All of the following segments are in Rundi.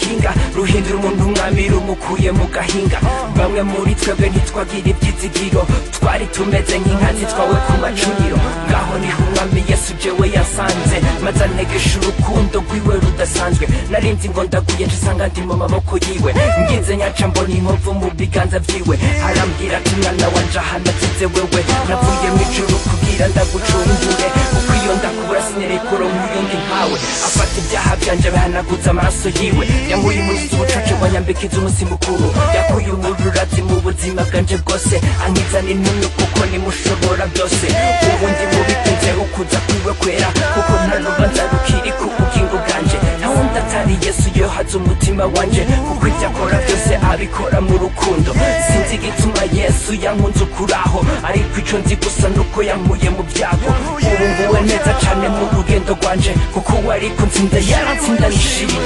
ruhinga ruhindura umuntu umwami rumukuye mu gahinga. Bamwe muri twebwe ntitwagira ibyizigiro, twari tumeze nk'inkazi twawe ku macuniro. Ngaho niho umwami Yesu jewe yasanze, maze antegesha urukundo rwiwe rudasanzwe. Narinzi ngo ndaguye nje sanga ndi mu maboko yiwe, ngize nyaca mbona inkovu mu biganza vyiwe. Arambwira ati mwana wanje aha nazize wewe, navuye mw'ijuru kugira ndagucungure, kuko iyo ndakubura sinerekuro nk'uyundi nkawe. Afata ibyaha vyanje bihanaguza amaraso yiwe, yankuye umunsi w'ubucucu wanyambikiza umunsi mukuru. Yakuye umururazi mu buzima bwanje bwose, ankiza n'intumyu kuko nimushobora byose. Ubu ndi mu bikunze ukuza kwiwe kwera, kuko nta rubanza rukiri ku bugingo bwanje. Nta wundi atari Yesu yohaza umutima wanje, kuko ivyo akora byose abikora mu rukundo. Sinzi igituma Yesu yankunze ukuraho, ariko ico nzi gusa nuko yankuye mu byago. Ubu nguwe neza cane mu rugendo rwanje, kuko wari kunsinda yaratsindanishije.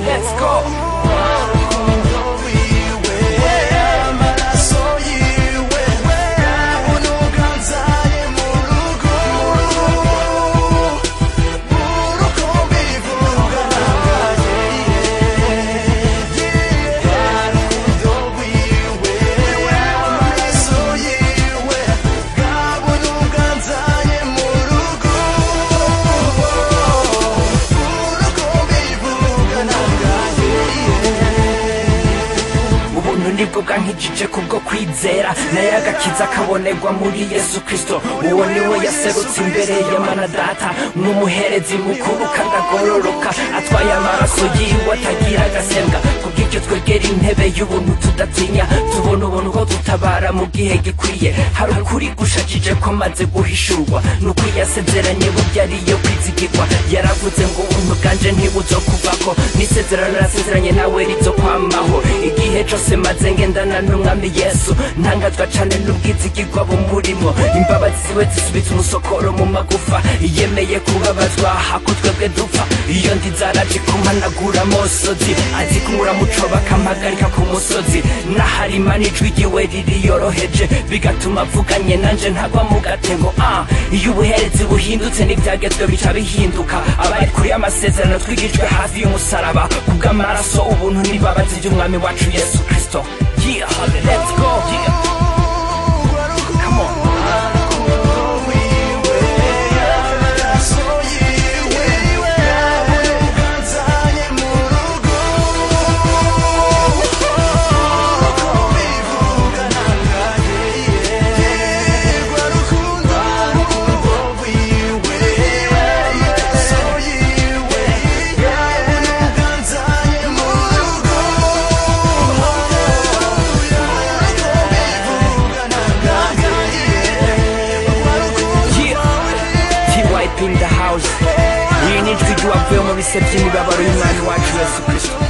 Let's go. Nibwo bwankijije kubwo kwizera, naye agakiza kabonerwa muri Yesu Kristo. Uwo niwe yaserutse imbere y'Imana Data, nk'umuherezi mukuru kandi agororoka, atwaye amaraso yiwe atagira agasembwa. Kubw'icyo twegera intebe y'ubuntu tudatinya, tubona ubuntu bwo dutabara mu gihe gikwiye. Hari ukuri gushajije ko amaze guhishurwa, nuko yasezeranye burya ariyo kwizigirwa. Yaravuze ngo ubuntu bwanje ntibuzokuvako, n'isezerano yasezeranye nawe rizokwamaho. Igihe cose maze ngendana n'umwami Yesu, ntangazwa cane n'ubwizigirwa bumurimo. Imbabazi ziwe zisubitse umusokoro mu magufa, yemeye kubabazwa hako twebwe dupfa. Iyo ndizaraje kumpanagura amosozi, azi kunkura muco bakampagarika ku musozi. Nahari Imana ijwi ryiwe ririyoroheje, bigatuma avuganye nanje ntagwa mu gatego. Iyo ubuherezi buhindutse n'ivyagezwe bica bihinduka. Abari kuri amasezerano twigijwe hafi y'umusaraba, kubw'amaraso ubuntu n'imbabazi by'umwami wacu Yesu Kristo. Yeah, let's go. Yeah. Come on. In the house, iyi ni ijwi ry'uwavuye mu bise by'imibabaro y'Umwami wacu Yesu Kristo.